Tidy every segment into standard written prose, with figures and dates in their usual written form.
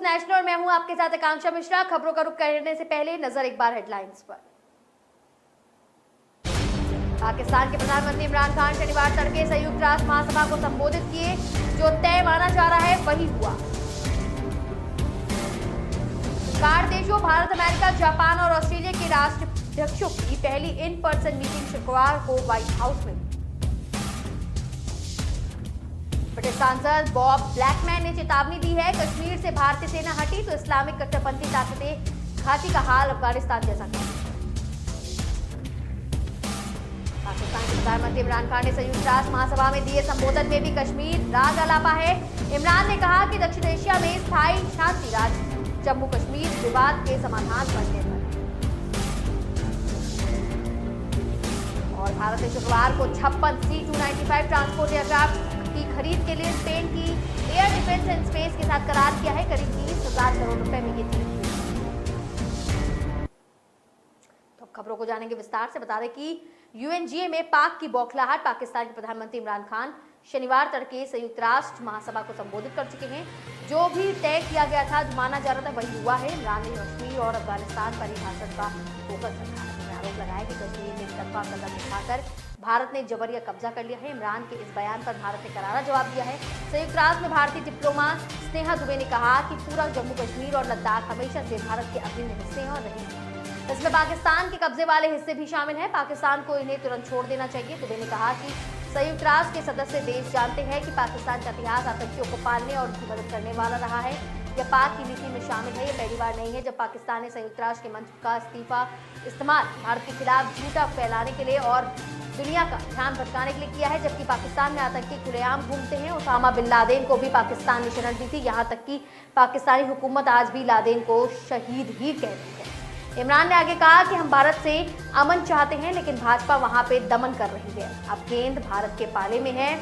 National और मैं हूं आपके साथ आकांक्षा मिश्रा। खबरों का रुख करने से पहले नजर एक बार हेडलाइंस पर। पाकिस्तान के प्रधानमंत्री इमरान खान शनिवार तड़के संयुक्त राष्ट्र महासभा को संबोधित किए। जो तय माना जा रहा है वही हुआ। कार्ड देशों भारत, अमेरिका, जापान और ऑस्ट्रेलिया के राष्ट्राध्यक्षों की पहली इन पर्सन मीटिंग शुक्रवार को व्हाइट हाउस में। ब्रिटिश सांसद बॉब ब्लैकमैन ने चेतावनी दी है, कश्मीर से भारतीय सेना हटी तो इस्लामिक कट्टरपंथी ताकतें घाटी का हाल अफगानिस्तान जैसा करेंगी। पाकिस्तान के प्रधानमंत्री इमरान खान ने संयुक्त राष्ट्र महासभा में दिए संबोधन में भी कश्मीर राग अलापा है। इमरान ने कहा कि दक्षिण एशिया में स्थायी शांति राज जम्मू कश्मीर विवाद के समाधान पर निर्भर है। और भारत ने शुक्रवार को 56 C-295 ट्रांसपोर्ट एयरक्राफ्ट की खरीद के लिए स्पेन की एयर डिफेंस एंड स्पेस के साथ करार किया है। करीब 30,000 करोड़ रुपए में ये खरीद। तो खबरों को जानेंगे विस्तार से। बता दें कि UNGA में पाक की बौखलाहट। पाकिस्तान के प्रधानमंत्री इमरान खान शनिवार तड़के संयुक्त राष्ट्र महासभा को संबोधित कर चुके हैं। जो भी तय किया गया था, जो माना जा रहा था वही हुआ है। इमरान ने कश्मीर और अफगानिस्तान पर ही भाषण का फोकस रखा है। आरोप लगाया कि कश्मीर में एकतरफा कदम उठाकर भारत ने जबरिया कब्जा कर लिया है। इमरान के इस बयान पर भारत ने करारा जवाब दिया है। संयुक्त राष्ट्र में भारतीय डिप्लोमेट स्नेहा दुबे ने कहा कि पूरा जम्मू कश्मीर और लद्दाख हमेशा से भारत के अभिन्न हिस्से हैं और रहेंगे। इसमें पाकिस्तान के कब्जे वाले हिस्से भी शामिल हैं। पाकिस्तान को इन्हें तुरंत छोड़ देना चाहिए। दुबे ने कहा कि संयुक्त राष्ट्र के सदस्य देश जानते हैं कि पाकिस्तान का इतिहास आतंकियों को पालने और उनकी मदद करने वाला रहा है। यह पाक की नीति में शामिल है। यह पहली बार नहीं है जब पाकिस्तान ने संयुक्त राष्ट्र के मंच का इस्तेमाल भारत के खिलाफ झूठा फैलाने के लिए और दुनिया का ध्यान भटकाने के लिए किया है। जबकि पाकिस्तान में आतंकी खुलेआम घूमते हैं। उसामा बिन लादेन को भी पाकिस्तान ने शरण दी थी। यहाँ तक कि पाकिस्तानी हुकूमत आज भी लादेन को शहीद ही कहती है। इमरान ने आगे कहा कि हम भारत से अमन चाहते हैं, लेकिन भाजपा वहां पे दमन कर रही है। अब गेंद भारत के पाले में है।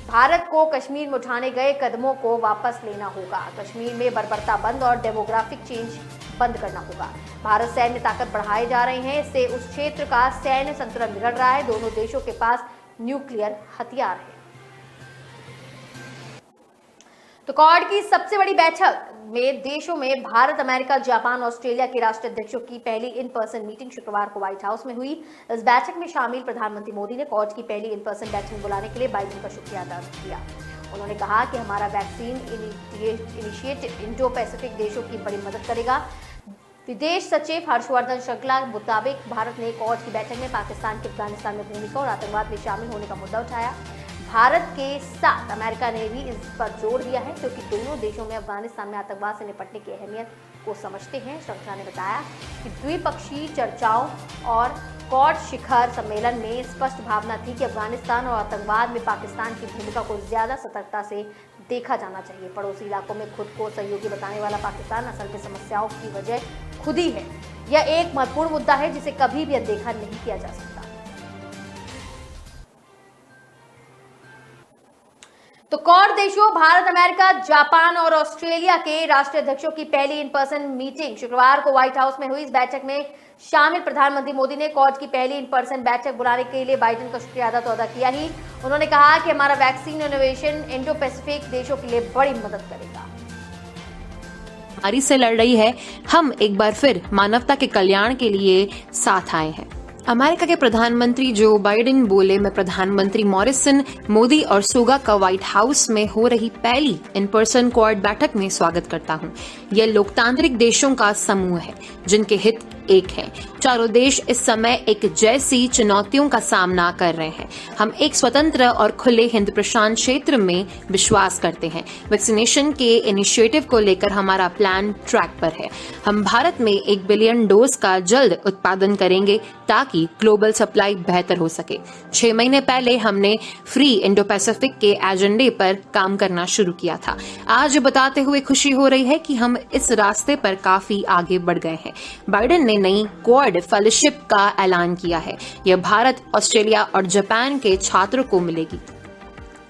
भारत को कश्मीर में उठाने गए कदमों को वापस लेना होगा। कश्मीर में बर्बरता बंद और डेमोग्राफिक चेंज बंद करना होगा। भारत सैन्य ताकत बढ़ाए जा रहे हैं। इससे उस क्षेत्र का सैन्य संतुलन बिगड़ रहा है। दोनों देशों के पास न्यूक्लियर हथियार है। तो क्वाड की सबसे बड़ी बैठक में देशों में भारत, अमेरिका, जापान, ऑस्ट्रेलिया के राष्ट्राध्यक्षों की पहली इन पर्सन मीटिंग शुक्रवार को व्हाइट हाउस में हुई। इस बैठक में शामिल प्रधानमंत्री मोदी ने क्वाड की पहली इन पर्सन बैठक बुलाने के लिए बाइडेन का शुक्रिया अदा किया। उन्होंने कहा कि हमारा वैक्सीन इनिशिएटिव इंडो पैसिफिक देशों की बड़ी मदद करेगा। विदेश सचिव हर्षवर्धन श्रृंगला के मुताबिक भारत ने क्वाड की बैठक में पाकिस्तान के अफगानिस्तान में भूमिका और आतंकवाद में शामिल होने का मुद्दा उठाया। भारत के साथ अमेरिका ने भी इस पर जोर दिया है, क्योंकि दोनों देशों में अफगानिस्तान में आतंकवाद से निपटने की अहमियत को समझते हैं। श्रृंगला ने बताया कि द्विपक्षीय चर्चाओं और क्वाड शिखर सम्मेलन में स्पष्ट भावना थी कि अफगानिस्तान और आतंकवाद में पाकिस्तान की भूमिका को ज्यादा सतर्कता से देखा जाना चाहिए। पड़ोसी इलाकों में खुद को सहयोगी बताने वाला पाकिस्तान असल में समस्याओं की वजह खुद ही है। यह एक महत्वपूर्ण मुद्दा है जिसे कभी भी अनदेखा नहीं किया जा सकता। तो क्वाड देशों भारत, अमेरिका, जापान और ऑस्ट्रेलिया के राष्ट्राध्यक्षों की पहली इन पर्सन मीटिंग शुक्रवार को व्हाइट हाउस में हुई। इस बैठक में शामिल प्रधानमंत्री मोदी ने क्वाड की पहली इन पर्सन बैठक बुलाने के लिए बाइडेन का शुक्रिया अदा किया ही। उन्होंने कहा कि हमारा वैक्सीन इनोवेशन इंडो पैसिफिक देशों के लिए बड़ी मदद करेगा। बीमारी से लड़ रही है, हम एक बार फिर मानवता के कल्याण के लिए साथ आए हैं। अमेरिका के प्रधानमंत्री जो बाइडेन बोले, मैं प्रधानमंत्री मॉरिसन, मोदी और सुगा का व्हाइट हाउस में हो रही पहली इन पर्सन क्वाड बैठक में स्वागत करता हूं। यह लोकतांत्रिक देशों का समूह है जिनके हित एक है। चारों देश इस समय एक जैसी चुनौतियों का सामना कर रहे हैं। हम एक स्वतंत्र और खुले हिंद प्रशांत क्षेत्र में विश्वास करते हैं। वैक्सीनेशन के इनिशिएटिव को लेकर हमारा प्लान ट्रैक पर है। हम भारत में 1 बिलियन डोज का जल्द उत्पादन करेंगे ताकि ग्लोबल सप्लाई बेहतर हो सके। 6 महीने पहले हमने फ्री इंडो पैसिफिक के एजेंडे पर काम करना शुरू किया था। आज बताते हुए खुशी हो रही है कि हम इस रास्ते पर काफी आगे बढ़ गए हैं। बाइडेन ने नई क्वाड फेलोशिप का ऐलान किया है। यह भारत, ऑस्ट्रेलिया और जापान के छात्रों को मिलेगी।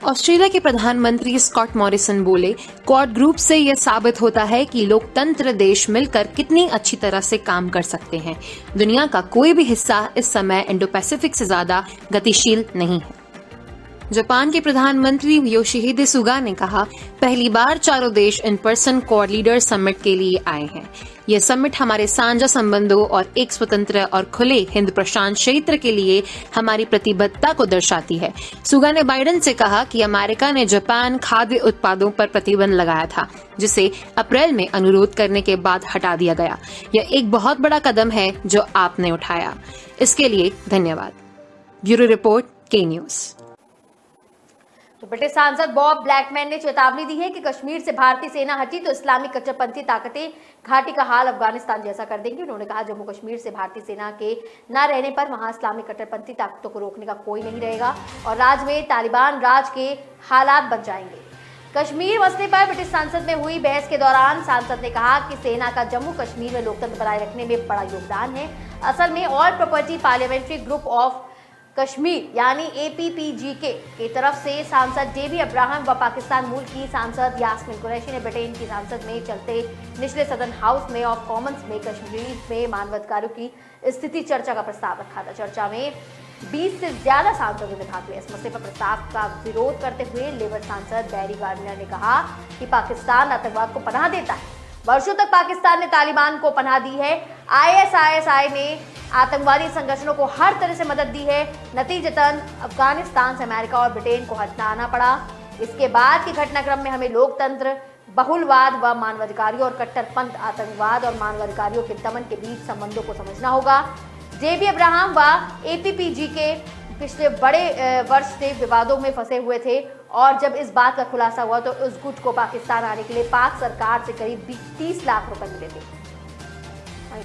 ऑस्ट्रेलिया के प्रधानमंत्री स्कॉट मॉरिसन बोले, क्वाड ग्रुप से यह साबित होता है कि लोकतंत्र देश मिलकर कितनी अच्छी तरह से काम कर सकते हैं। दुनिया का कोई भी हिस्सा इस समय इंडो पैसिफिक से ज्यादा गतिशील नहीं है। जापान के प्रधानमंत्री योशिहिदे सुगा ने कहा, पहली बार चारों देश in person quad leader summit के लिए आए हैं। यह समिट हमारे साझा संबंधों और एक स्वतंत्र और खुले हिंद प्रशांत क्षेत्र के लिए हमारी प्रतिबद्धता को दर्शाती है। सुगा ने बाइडेन से कहा कि अमेरिका ने जापान खाद्य उत्पादों पर प्रतिबंध लगाया था, जिसे अप्रैल में अनुरोध करने के बाद हटा दिया गया। यह एक बहुत बड़ा कदम है जो आपने उठाया। इसके लिए धन्यवाद। ब्यूरो रिपोर्ट, के न्यूज। तो ब्रिटिश सांसद बॉब ब्लैकमैन ने चेतावनी दी है कि कश्मीर से भारतीय सेना हटी तो इस्लामिक कट्टरपंथी ताकतें घाटी का हाल अफगानिस्तान जैसा कर देंगी। उन्होंने कहा, जम्मू कश्मीर से भारतीय सेना के न रहने पर वहां इस्लामिक कट्टरपंथी ताकतों को रोकने का कोई नहीं रहेगा और राज्य में तालिबान राज के हालात बन जाएंगे। कश्मीर मसले पर ब्रिटिश संसद में हुई बहस के दौरान सांसद ने कहा कि सेना का जम्मू कश्मीर में लोकतंत्र बनाए रखने में बड़ा योगदान है। असल में all property parliamentary group of Kashmir यानी APPGK की तरफ से सांसद JB अब्राहम व पाकिस्तान मूल की सांसद यास्मीन कुरैशी ने ब्रिटेन की संसद में चलते निचले सदन हाउस में ऑफ कॉमन्स में कश्मीर में मानवाधिकारों की स्थिति चर्चा का प्रस्ताव रखा था। चर्चा में 20 से ज्यादा सांसदों ने भाग लिया। इस मसले पर प्रस्ताव का विरोध करते हुए लेबर सांसद बैरी गार्नियर ने कहा कि पाकिस्तान आतंकवाद को पनाह देता है। वर्षों तक पाकिस्तान ने तालिबान को पनाह दी है। ISIS ने आतंकवादी संगठनों को हर तरह से मदद दी है। नतीजतन अफगानिस्तान से अमेरिका और ब्रिटेन को हटना आना पड़ा। इसके बाद के घटनाक्रम में हमें लोकतंत्र, बहुलवाद व मानवाधिकारियों और कट्टरपंथ, आतंकवाद और मानवाधिकारियों के दमन के बीच संबंधों को समझना होगा। JB अब्राहम व APPGK पिछले बड़े वर्ष से विवादों में फंसे हुए थे और जब इस बात का खुलासा हुआ तो उस गुट को पाकिस्तान आने के लिए पाक सरकार से करीब 30 लाख रुपए मिले थे।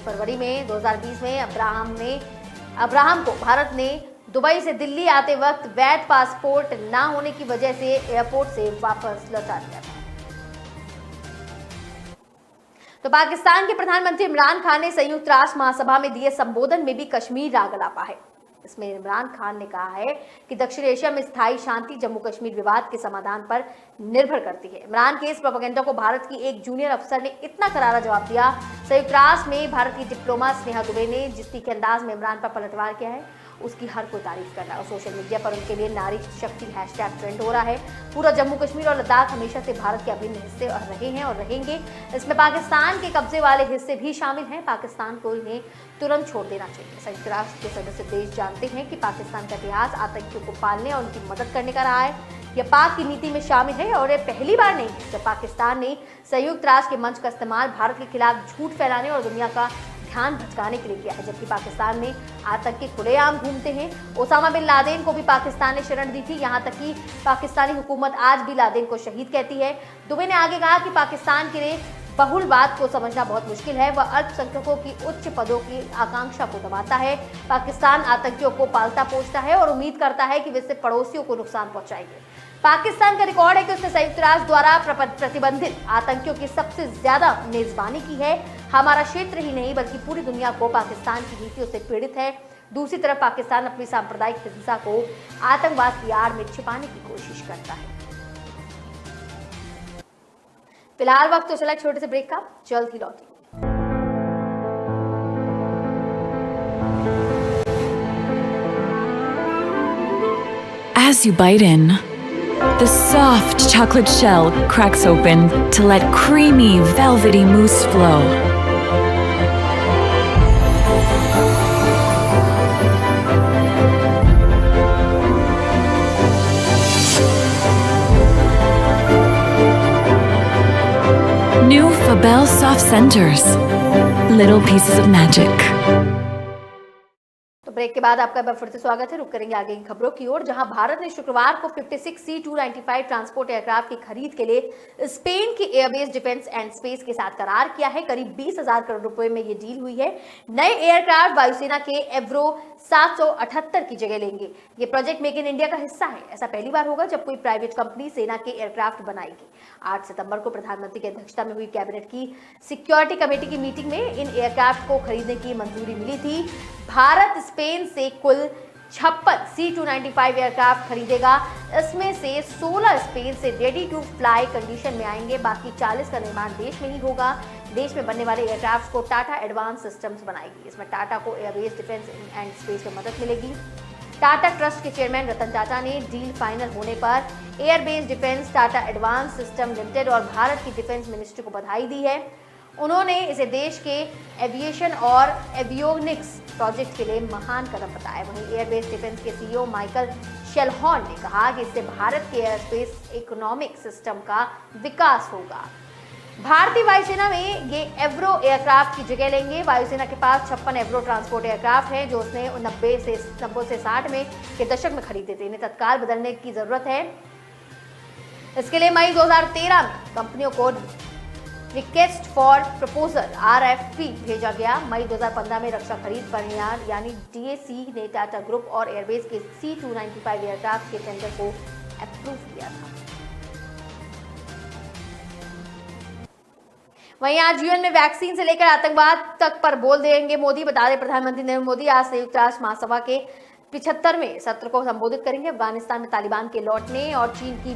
फरवरी में 2020 में अब्राहम को भारत ने दुबई से दिल्ली आते वक्त वैध पासपोर्ट न होने की वजह से एयरपोर्ट से वापस लौटा दिया था। तो पाकिस्तान के प्रधानमंत्री इमरान खान ने संयुक्त राष्ट्र महासभा में दिए संबोधन में भी कश्मीर राग अलापा है। इसमें इमरान खान ने कहा है कि दक्षिण एशिया में स्थायी शांति जम्मू कश्मीर विवाद के समाधान पर निर्भर करती है। इमरान के इस प्रोपेगेंडा को भारत की एक जूनियर अफसर ने इतना करारा जवाब दिया। संयुक्त राष्ट्र में भारत की डिप्लोमेट स्नेहा दुबे ने जिस तीखे अंदाज में इमरान पर पलटवार किया है उसकी हर कोई तारीफ कर रहा है और सोशल मीडिया पर उनके लिए नारी शक्ति हैशटैग ट्रेंड हो रहा है। पूरा जम्मू कश्मीर और लद्दाख हमेशा से भारत के अभिन्न हिस्से रहे हैं और रहेंगे। इसमें पाकिस्तान के कब्जे वाले हिस्से भी शामिल हैं। पाकिस्तान को इन्हें तुरंत छोड़ देना चाहिए। संयुक्त राष्ट्र के सदस्य देश जानते हैं कि पाकिस्तान का इतिहास आतंकियों को पालने और उनकी मदद करने का रहा है। यह पाक की नीति में शामिल है और यह पहली बार नहीं है जब पाकिस्तान ने संयुक्त राष्ट्र के मंच का इस्तेमाल भारत के खिलाफ झूठ फैलाने और दुनिया का ध्यान भटकाने के लिए किया है। जबकि पाकिस्तान में आतंकी खुलेआम घूमते हैं। ओसामा बिन लादेन को भी पाकिस्तान ने शरण दी थी। यहाँ तक कि पाकिस्तानी हुकूमत आज भी लादेन को शहीद कहती है। दुबे ने आगे कहा कि पाकिस्तान के लिए बहुलवाद को समझना बहुत मुश्किल है। वह अल्पसंख्यकों की उच्च पदों की आकांक्षा को दबाता है। पाकिस्तान आतंकियों को पालता पोषता है और उम्मीद करता है कि वे इससे पड़ोसियों को नुकसान पहुंचाएंगे। पाकिस्तान का रिकॉर्ड है कि उसने संयुक्त राष्ट्र द्वारा प्रतिबंधित आतंकियों की सबसे ज्यादा मेजबानी की है। हमारा क्षेत्र ही नहीं बल्कि पूरी दुनिया को पाकिस्तान की नीतियों से पीड़ित है। दूसरी तरफ पाकिस्तान अपनी सांप्रदायिक हिंसा को आतंकवाद की आड़ में छिपाने की कोशिश करता है। फिलहाल वक्त तो चला एक छोटे से ब्रेक का, जल्द ही लौटेंगे। As you bite in, the soft chocolate shell cracks open to let creamy, velvety mousse flow. New Fabel Soft Centers. Little pieces of magic. तो ब्रेक के बाद आपका एक बार फिर से स्वागत है। रुक करेंगे आगे की खबरों की ओर, जहां भारत ने शुक्रवार को 56 C-295 ट्रांसपोर्ट एयरक्राफ्ट की खरीद के लिए स्पेन की एयरबेस डिफेंस एंड स्पेस के साथ करार किया है। करीब 20,000 करोड़ रुपए में ये डील हुई है। नए एयरक्राफ्ट वायुसेना के एव्रो 778 की जगह लेंगे। ये प्रोजेक्ट मेक इन इंडिया का हिस्सा है। ऐसा पहली बार होगा जब कोई प्राइवेट कंपनी सेना के एयरक्राफ्ट बनाएगी। 8 सितंबर को प्रधानमंत्री की अध्यक्षता में हुई कैबिनेट की सिक्योरिटी कमेटी की मीटिंग में इन एयरक्राफ्ट को खरीदने की मंजूरी मिली थी। भारत स्पेन से कुल 56 C-295 एयरक्राफ्ट खरीदेगा। इसमें से 16 स्पेन से रेडी टू फ्लाई कंडीशन में आएंगे। बाकी 40 का निर्माण देश में ही होगा। देश में बनने वाले एयरक्राफ्ट को टाटा एडवांस सिस्टम्स बनाएगी। इसमें टाटा को एयरबेस डिफेंस एंड स्पेस में मदद मिलेगी। टाटा ट्रस्ट के चेयरमैन रतन टाटा ने डील फाइनल होने पर airbase defence, Tata advance system limited और भारत की डिफेंस मिनिस्ट्री को बधाई दी है। उन्होंने इसे देश के एविएशन और एवियोनिक्स प्रोजेक्ट के लिए महान कदम बताया। वहीं एयरबेस डिफेंस के सीईओ माइकल शेलहॉर्न ने कहा कि इससे भारत के एयरस्पेस इकोनॉमिक सिस्टम का विकास होगा। भारतीय वायुसेना में ये एवरो एयरक्राफ्ट की जगह लेंगे। वायुसेना के पास 56 एवरो ट्रांसपोर्ट एयरक्राफ्ट हैं जो उसने 90 से 60 में के दशक में खरीदे थे। इन्हें तत्काल बदलने की जरूरत है। इसके लिए मई 2013 में कंपनियों को रिक्वेस्ट फॉर प्रपोजल RFP भेजा गया। मई 2015 में रक्षा खरीद परिणाम यानी DAC ने टाटा ग्रुप और एयरबेस के C295 एयरक्राफ्ट के टेंडर को अप्रूव किया था। वहीं आज यूएन में वैक्सीन से लेकर आतंकवाद तक पर बोल देंगे मोदी। बता दें प्रधानमंत्री नरेंद्र मोदी आज संयुक्त राष्ट्र महासभा के 75वें सत्र को संबोधित करेंगे। अफगानिस्तान में तालिबान के लौटने और चीन की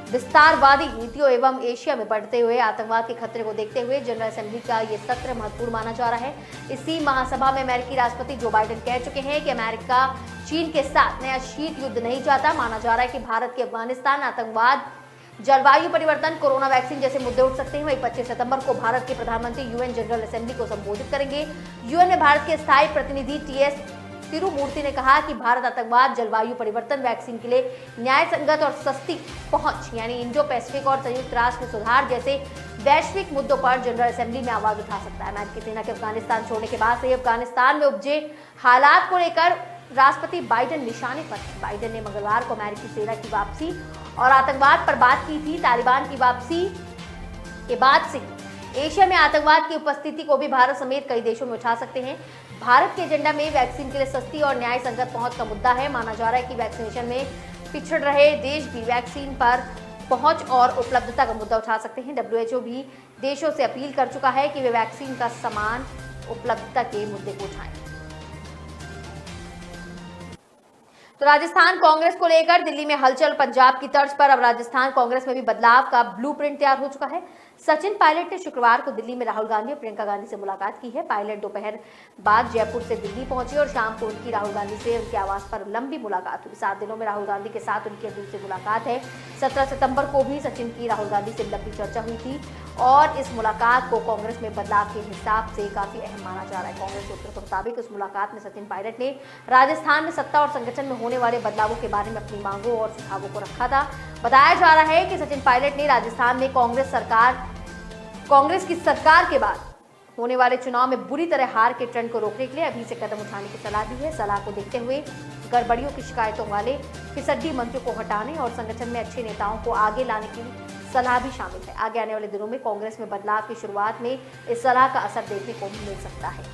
विस्तारवादी नीतियों एवं एशिया में बढ़ते हुए आतंकवाद के खतरे को देखते हुए जनरल असेंबली का ये सत्र महत्वपूर्ण माना जा रहा है। इसी महासभा में अमेरिकी राष्ट्रपति जो बाइडेन कह चुके हैं कि अमेरिका चीन के साथ नया शीत युद्ध नहीं चाहता। माना जा रहा है कि भारत के अफगानिस्तान, आतंकवाद, जलवायु परिवर्तन, कोरोना वैक्सीन जैसे मुद्दे उठ सकते हैं। वहीं 25 सितंबर को भारत के प्रधानमंत्री यूएन जनरल असेंबली को संबोधित करेंगे। यूएन में भारत के स्थायी प्रतिनिधि TS तिरुमूर्ति ने कहा कि भारत आतंकवाद, जलवायु परिवर्तन, वैक्सीन के लिए न्याय संगत और सस्ती पहुंच यानी इंडो पैसिफिक और संयुक्त राष्ट्र में सुधार जैसे वैश्विक मुद्दों पर जनरल असेंबली में आवाज उठा सकता है। अमेरिकी सेना के अफगानिस्तान छोड़ने के बाद से अफगानिस्तान में उपजे हालात को लेकर राष्ट्रपति बाइडेन निशाने पर है। बाइडेन ने मंगलवार को अमेरिकी सेना की वापसी और आतंकवाद पर बात की थी। तालिबान की वापसी के बाद से एशिया में आतंकवाद की उपस्थिति को भी भारत समेत कई देशों में उठा सकते हैं। भारत के एजेंडा में वैक्सीन के लिए सस्ती और न्याय संगत पहुंच का मुद्दा है। माना जा रहा है कि वैक्सीनेशन में पिछड़ रहे देश भी वैक्सीन पर पहुंच और उपलब्धता का मुद्दा उठा सकते हैं। WHO भी देशों से अपील कर चुका है कि वे वैक्सीन का समान उपलब्धता के मुद्दे को उठाएं। तो राजस्थान कांग्रेस को लेकर दिल्ली में हलचल। पंजाब की तर्ज पर अब राजस्थान कांग्रेस में भी बदलाव का ब्लूप्रिंट तैयार हो चुका है। सचिन पायलट ने शुक्रवार को दिल्ली में राहुल गांधी और प्रियंका गांधी से मुलाकात की है। पायलट दोपहर बाद जयपुर से दिल्ली पहुंचे और शाम को उनकी राहुल गांधी से उनके आवास पर लंबी मुलाकात हुई। 7 दिनों में राहुल गांधी के साथ उनकी दूसरी मुलाकात है। 17 सितंबर को भी सचिन की राहुल गांधी से लंबी चर्चा हुई थी और इस मुलाकात को कांग्रेस में बदलाव के हिसाब से काफी अहम माना जा रहा है। कांग्रेस सूत्रों के मुताबिक उस मुलाकात में सचिन पायलट ने राजस्थान में सत्ता और संगठन में होने वाले बदलावों के बारे में अपनी मांगों और सुझावों को रखा था। बताया जा रहा है कि सचिन पायलट ने राजस्थान में कांग्रेस की सरकार के बाद होने वाले चुनाव में बुरी तरह हार के ट्रेंड को रोकने के लिए अभी से कदम उठाने की सलाह दी है। सलाह को देखते हुए गड़बड़ियों की शिकायतों वाले फिसड्डी मंत्रियों को हटाने और संगठन में अच्छे नेताओं को आगे लाने की सलाह भी शामिल है। आगे आने वाले दिनों में कांग्रेस में बदलाव की शुरुआत में इस सलाह का असर देखने को मिल सकता है।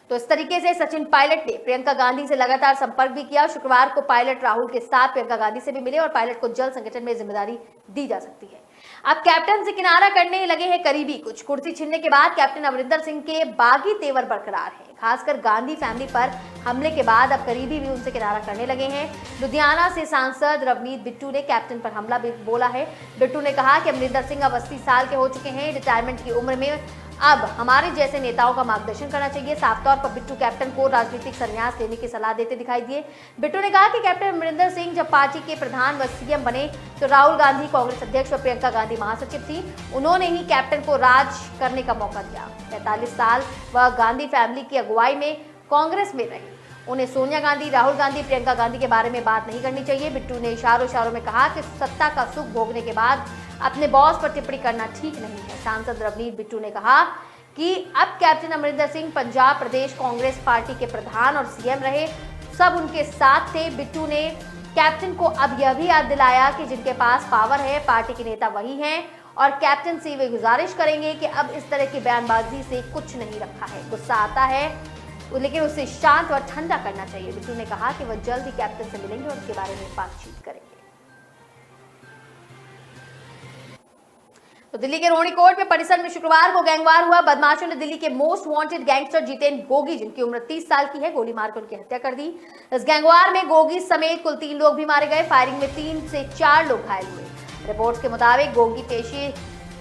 तो इस तरीके से सचिन पायलट ने प्रियंका गांधी से लगातार संपर्क भी किया। शुक्रवार को पायलट राहुल के साथ प्रियंका गांधी से भी मिले और पायलट को जल्द संगठन में जिम्मेदारी दी जा सकती है। अब कैप्टन से किनारा करने लगे हैं करीबी। कुछ कुर्सी छीनने के बाद कैप्टन अमरिंदर सिंह के बागी तेवर बरकरार हैं। खासकर गांधी फैमिली पर हमले के बाद अब करीबी भी उनसे किनारा करने लगे हैं। लुधियाना से सांसद रवनीत बिट्टू ने कैप्टन पर हमला भी बोला है। बिट्टू ने कहा कि अमरिंदर सिंह अब 80 साल के हो चुके हैं। रिटायरमेंट की उम्र में अब हमारे जैसे नेताओं का मार्गदर्शन करना चाहिए। साफ तौर पर बिट्टू कैप्टन को राजनीतिक संन्यास लेने की सलाह देते दिखाई दिए। बिट्टू ने कहा कि कैप्टन अमरिंदर सिंह जब पार्टी के प्रधान व CM बने तो राहुल गांधी कांग्रेस अध्यक्ष व प्रियंका गांधी महासचिव थी। उन्होंने ही कैप्टन को राज करने का मौका दिया। 45 साल वह गांधी फैमिली की अगुवाई में कांग्रेस में रहे। उन्हें सोनिया गांधी, राहुल गांधी, प्रियंका गांधी के बारे में बात नहीं करनी चाहिए। बिट्टू ने इशारों में कहा कि सत्ता का सुख भोगने के बाद अपने बॉस पर टिप्पणी करना ठीक नहीं है। सांसद रवनीत बिट्टू ने कहा कि अब कैप्टन अमरिंदर सिंह पंजाब प्रदेश कांग्रेस पार्टी के प्रधान और CM रहे, सब उनके साथ थे। बिट्टू ने कैप्टन को अब यह भी याद दिलाया कि जिनके पास पावर है, पार्टी के नेता वही हैं और कैप्टन से वे गुजारिश करेंगे कि अब इस तरह की बयानबाजी से कुछ नहीं रखा है। गुस्सा आता है लेकिन उसे शांत और ठंडा करना चाहिए। बिट्टू ने कहा कि वह जल्द ही कैप्टन से मिलेंगे और उसके बारे में बातचीत करेंगे। तो दिल्ली के रोहिणी कोर्ट में परिसर में शुक्रवार को गैंगवार हुआ। बदमाशों ने दिल्ली के most wanted gangster Jitendra Gogi, जिनकी उम्र 30 साल की है, गोली मारकर उनकी हत्या कर दी। इस गैंगवार में गोगी समेत कुल 3 लोग भी मारे गए। फायरिंग में 3 से 4 लोग घायल हुए। रिपोर्ट्स के मुताबिक गोगी पेशे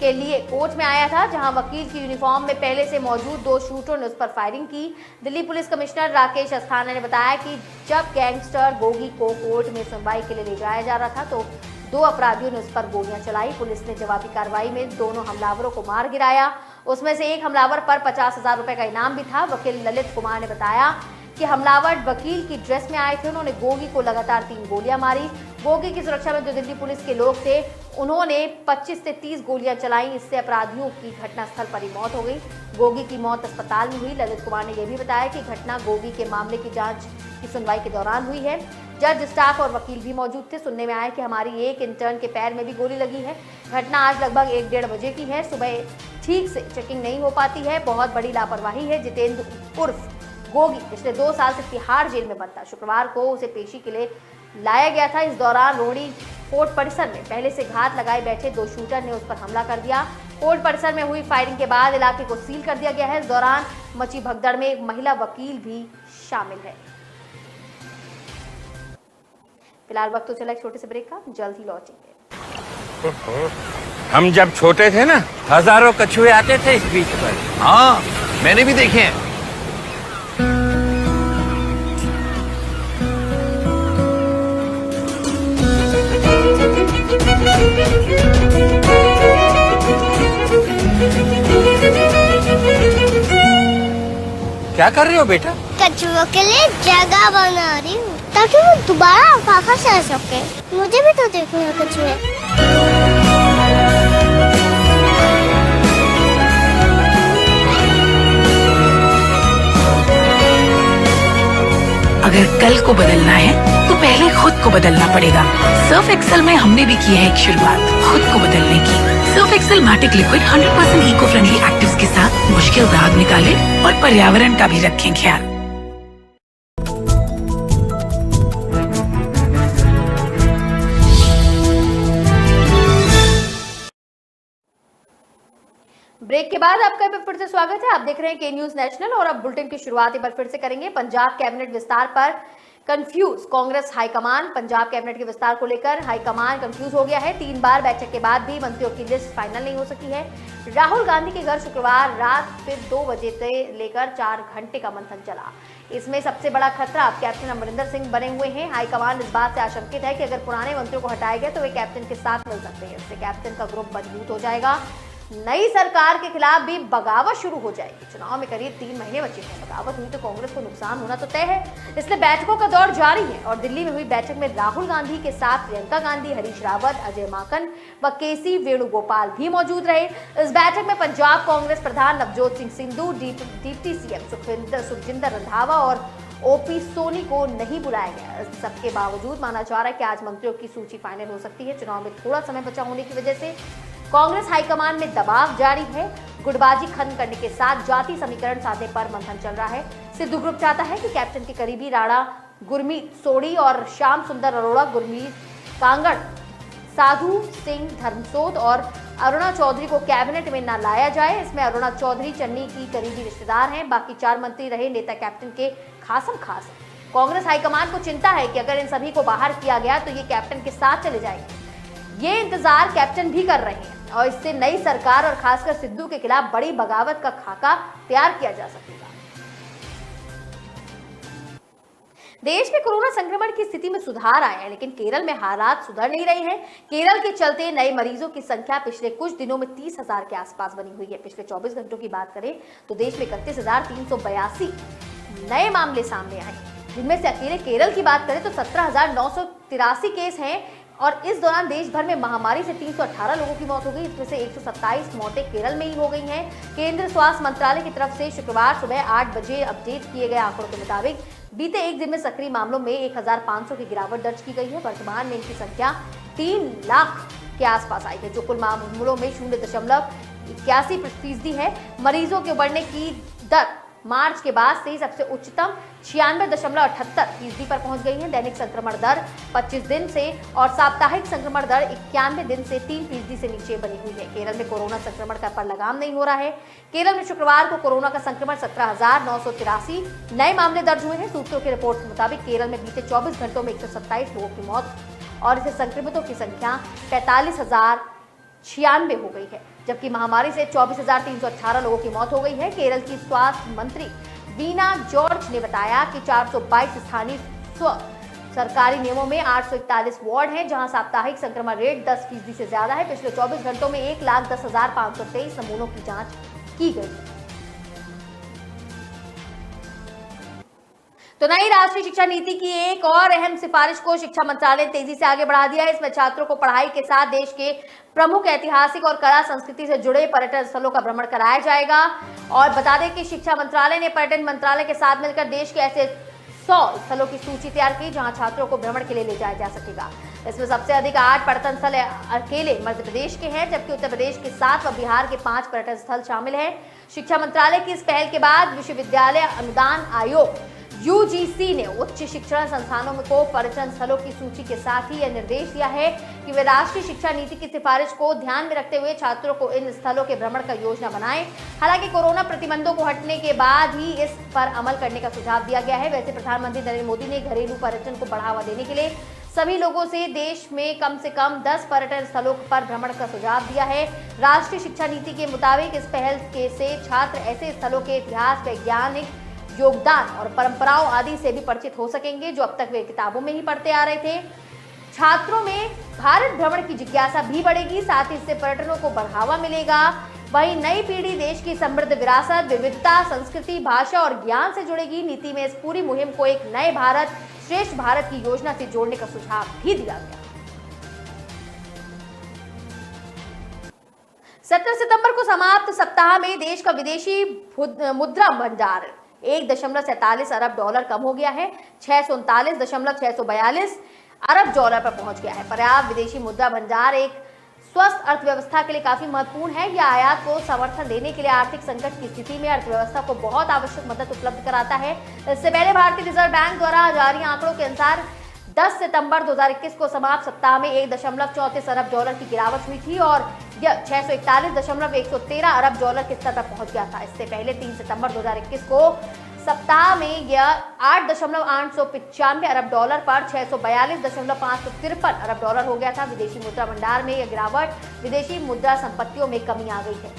के लिए कोर्ट में आया था, जहां वकील की यूनिफॉर्म में पहले से मौजूद 2 शूटरों ने उस पर फायरिंग की। दिल्ली पुलिस कमिश्नर राकेश अस्थाना ने बताया कि जब गैंगस्टर गोगी को कोर्ट में सुनवाई के लिए ले जाया जा रहा था तो 2 अपराधियों ने उस पर गोलियां चलाई। पुलिस ने जवाबी कार्रवाई में दोनों हमलावरों को मार गिराया। उसमें से एक हमलावर पर 50,000 रुपए का इनाम भी था। वकील ललित कुमार ने बताया कि हमलावर वकील की ड्रेस में आए थे। उन्होंने गोगी को लगातार 3 गोलियां मारी। गोगी की सुरक्षा में जो दिल्ली पुलिस के लोग थे उन्होंने 25 से 30 गोलियां चलाई। इससे अपराधियों की घटनास्थल पर ही मौत हो गई। गोगी की मौत अस्पताल में हुई। ललित कुमार ने यह भी बताया कि घटना गोगी के मामले की जांच की सुनवाई के दौरान हुई है। जज, स्टाफ और वकील भी मौजूद थे। सुनने में आया कि हमारी एक इंटर्न के पैर में भी गोली लगी है। घटना आज लगभग 1-1:30 बजे की है। सुबह ठीक से चेकिंग नहीं हो पाती है, बहुत बड़ी लापरवाही है। जितेंद्र उर्फ गोगी पिछले 2 साल से तिहाड़ जेल में बंद था। शुक्रवार को उसे पेशी के लिए लाया गया था। इस दौरान रोहिणी कोर्ट परिसर में पहले से घात लगाए बैठे 2 शूटर ने उस पर हमला कर दिया। कोर्ट परिसर में हुई फायरिंग के बाद इलाके को सील कर दिया गया है। इस दौरान मची भगदड़ में एक महिला वकील भी शामिल है। फिलहाल वक्त तो चला एक छोटे से ब्रेक का, जल्द ही लौटेंगे। हम जब छोटे थे ना, हजारों कछुए आते थे इस बीच पर। हाँ, मैंने भी देखे हैं। क्या कर रहे हो बेटा? कछुओं के लिए जगह बना रही हूँ ताकि वो दोबारा वापस आ सके। मुझे भी तो देखने हैं कछुए। अगर कल को बदलना है तो पहले खुद को बदलना पड़ेगा। सर्फ एक्सेल में हमने भी की है एक शुरुआत खुद को बदलने की। Surf Excel Matic liquid 100% eco friendly actives के साथ मुश्किल दाग निकाले और पर्यावरण का भी रखें ख्याल। ब्रेक के बाद आपका फिर से स्वागत है। आप देख रहे हैं के न्यूज नेशनल और अब बुलेटिन की शुरुआत एक बार फिर से करेंगे। पंजाब कैबिनेट विस्तार पर confuse Congress high command. Punjab cabinet के विस्तार को लेकर हाईकमान कंफ्यूज हो गया है। 3 बार बैठक के बाद भी मंत्रियों की लिस्ट फाइनल नहीं हो सकी है। राहुल गांधी के घर शुक्रवार रात फिर 2 बजे से लेकर 4 घंटे का मंथन चला। इसमें सबसे बड़ा खतरा अब कैप्टन अमरिंदर सिंह बने हुए हैं। हाईकमान इस बात से आशंकित है कि अगर पुराने मंत्रियों को हटाया गया तो वे कैप्टन के साथ मिल सकते हैं। इससे कैप्टन का ग्रुप मजबूत हो जाएगा। नई सरकार के खिलाफ भी बगावत शुरू हो जाएगी। चुनाव में करीब 3 महीने बचे हैं। बगावत हुई तो कांग्रेस को नुकसान होना तो तय है। इसलिए बैठकों का दौर जारी है और दिल्ली में हुई बैठक में राहुल गांधी के साथ प्रियंका गांधी, हरीश रावत, अजय माकन व केसी वेणुगोपाल भी मौजूद रहे। इस बैठक में पंजाब कांग्रेस प्रधान नवजोत सिंह सिद्धू, डिप्टी सीएम सुखजिंदर रंधावा और ओपी सोनी को नहीं बुलाया गया। इस सबके बावजूद माना जा रहा है कि आज मंत्रियों की सूची फाइनल हो सकती है। चुनाव में थोड़ा समय बचा होने की वजह से कांग्रेस हाईकमान में दबाव जारी है। गुटबाजी खत्म करने के साथ जाति समीकरण साधने पर मंथन चल रहा है। सिद्धू ग्रुप चाहता है कि कैप्टन के करीबी राणा गुरमीत सोढ़ी और श्याम सुंदर अरोड़ा, गुरमीत कांगड़, साधु सिंह धर्मसोत और अरुणा चौधरी को कैबिनेट में न लाया जाए। इसमें अरुणा चौधरी चन्नी की करीबी रिश्तेदार हैं। बाकी 4 मंत्री रहे नेता कैप्टन के खासम खास। कांग्रेस हाईकमान को चिंता है कि अगर इन सभी को बाहर किया गया तो ये कैप्टन के साथ चले जाएंगे। ये इंतजार कैप्टन भी कर रहे हैं और इससे नई सरकार और खासकर सिद्धू के खिलाफ बड़ी बगावत का खाका तैयार किया जा सकेगा। देश में कोरोना संक्रमण की स्थिति में सुधार आया है, लेकिन केरल में हालात सुधर नहीं रहे हैं। केरल के चलते नए मरीजों की संख्या पिछले कुछ दिनों में 30,000 के आसपास बनी हुई है। पिछले 24 घंटों की बात करें तो देश में 31,382 नए मामले सामने आए। जिनमें से अकेले केरल की बात करें तो 17,983 केस हैं और इस दौरान देश भर में महामारी से 318 लोगों की मौत हो गई। इसमें से 127 मौतें केरल में ही हो गई हैं। केंद्रीय स्वास्थ्य मंत्रालय की तरफ से शुक्रवार सुबह 8 बजे अपडेट किए गए आंकड़ों के मुताबिक बीते एक दिन में सक्रिय मामलों में 1,500 की गिरावट दर्ज की गई है। वर्तमान में इनकी संख्या 3 लाख के आसपास आई है, जो कुल मामलों में 0.81% है। मरीजों के बढ़ने की दर मार्च के बाद से सबसे उच्चतम 96.78% पर पहुंच गई है। दैनिक संक्रमण दर 25 दिन से और साप्ताहिक संक्रमण दर 91 दिन से 3% से नीचे बनी हुई है। केरल में कोरोना संक्रमण का पर लगाम नहीं हो रहा है। केरल में शुक्रवार को कोरोना का संक्रमण 17,983 नए मामले दर्ज हुए हैं। सूत्रों की रिपोर्ट के मुताबिक केरल में बीते 24 घंटों में 127 लोगों की मौत और इससे संक्रमितों की संख्या 96 हो गई है, जबकि महामारी से 24,318 लोगों की मौत हो गई है। केरल की स्वास्थ्य मंत्री वीना जॉर्ज ने बताया कि 422 स्थानीय स्व सरकारी नियमों में 841 वार्ड हैं, जहां साप्ताहिक संक्रमण रेट 10% से ज्यादा है। पिछले 24 घंटों में 1,10,523 नमूनों की जांच की गई। तो नई राष्ट्रीय शिक्षा नीति की एक और अहम सिफारिश को शिक्षा मंत्रालय ने तेजी से आगे बढ़ा दिया है। इसमें छात्रों को पढ़ाई के साथ देश के प्रमुख ऐतिहासिक और कला संस्कृति से जुड़े पर्यटन स्थलों का भ्रमण कराया जाएगा। और बता दें कि शिक्षा मंत्रालय ने पर्यटन मंत्रालय के साथ मिलकर देश के ऐसे 100 स्थलों की सूची तैयार की जहां छात्रों को भ्रमण के लिए ले जाया जा सकेगा। इसमें सबसे अधिक 8 पर्यटन स्थल अकेले मध्य प्रदेश के हैं, जबकि उत्तर प्रदेश के 7 व बिहार के 5 पर्यटन स्थल शामिल हैं। शिक्षा मंत्रालय की इस पहल के बाद विश्वविद्यालय अनुदान आयोग UGC ने उच्च शिक्षण संस्थानों को पर्यटन स्थलों की सूची के साथ ही यह निर्देश दिया है कि वे राष्ट्रीय शिक्षा नीति की सिफारिश को ध्यान में रखते हुए छात्रों को इन स्थलों के भ्रमण का योजना बनाएं। हालांकि कोरोना प्रतिबंधों को हटने के बाद ही इस पर अमल करने का सुझाव दिया गया है। वैसे प्रधानमंत्री नरेंद्र मोदी ने घरेलू पर्यटन को बढ़ावा देने के लिए सभी लोगों से देश में कम से कम 10 पर्यटन स्थलों पर भ्रमण का सुझाव दिया है। राष्ट्रीय शिक्षा नीति के मुताबिक इस पहल से छात्र ऐसे स्थलों के इतिहास, वैज्ञानिक योगदान और परंपराओं आदि से भी परिचित हो सकेंगे जो अब तक वे किताबों में ही पढ़ते आ रहे थे। छात्रों में भारत भ्रमण की जिज्ञासा भी बढ़ेगी, साथ ही इससे पर्यटनों को बढ़ावा मिलेगा। वहीं नई पीढ़ी देश की समृद्ध विरासत, विविधता, संस्कृति, भाषा और ज्ञान से जुड़ेगी। नीति में इस पूरी मुहिम को एक नए भारत, श्रेष्ठ भारत की योजना से जोड़ने का सुझाव भी दिया गया। 17 सितंबर को समाप्त सप्ताह में देश का विदेशी मुद्रा भंडार 1.47 अरब डॉलर कम हो गया है, 639.642 अरब डॉलर पर पहुंच गया है। पर्याप्त विदेशी मुद्रा भंडार एक स्वस्थ अर्थव्यवस्था के लिए काफी महत्वपूर्ण है। यह आयात को समर्थन देने के लिए आर्थिक संकट की स्थिति में अर्थव्यवस्था को बहुत आवश्यक मदद उपलब्ध कराता है। इससे पहले भारतीय रिजर्व बैंक द्वारा जारी आंकड़ों के अनुसार 10 सितंबर 2021 को समाप्त सप्ताह में 1.34 अरब डॉलर की गिरावट हुई थी और यह 641.113 अरब डॉलर के स्तर पर पहुंच गया था। इससे पहले 3 सितंबर 2021 को सप्ताह में यह 8.895 अरब डॉलर पर 642.553 अरब डॉलर हो गया था। विदेशी मुद्रा भंडार में यह गिरावट विदेशी मुद्रा संपत्तियों में कमी आ गई है।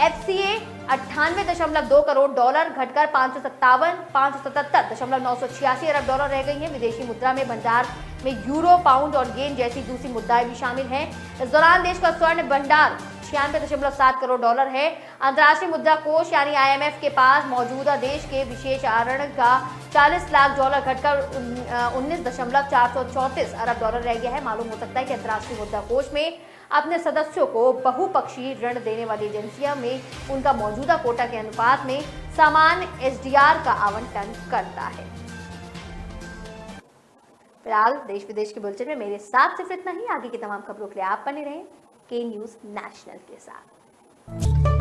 FCA 98.2 करोड़ डॉलर घटकर 577.986 अरब डॉलर रह गई है। विदेशी मुद्रा में भंडार में यूरो, पाउंड और येन जैसी दूसरी मुद्राएं भी शामिल हैं। इस दौरान देश का स्वर्ण भंडार 96.7 करोड़ डॉलर है। अंतर्राष्ट्रीय मुद्रा कोष यानी IMF के पास मौजूदा देश के विशेष ऋण का 40 लाख डॉलर घटकर 19.434 अरब डॉलर रह गया है। मालूम हो सकता है कि अंतर्राष्ट्रीय मुद्रा कोष में अपने सदस्यों को बहुपक्षीय ऋण देने वाली एजेंसियों में उनका मौजूदा कोटा के अनुपात में समान SDR का आवंटन करता है। फिलहाल देश विदेश के बुलेटिन में मेरे साथ सिर्फ इतना ही। आगे की तमाम खबरों के लिए आप बने रहें के न्यूज़ नेशनल के साथ।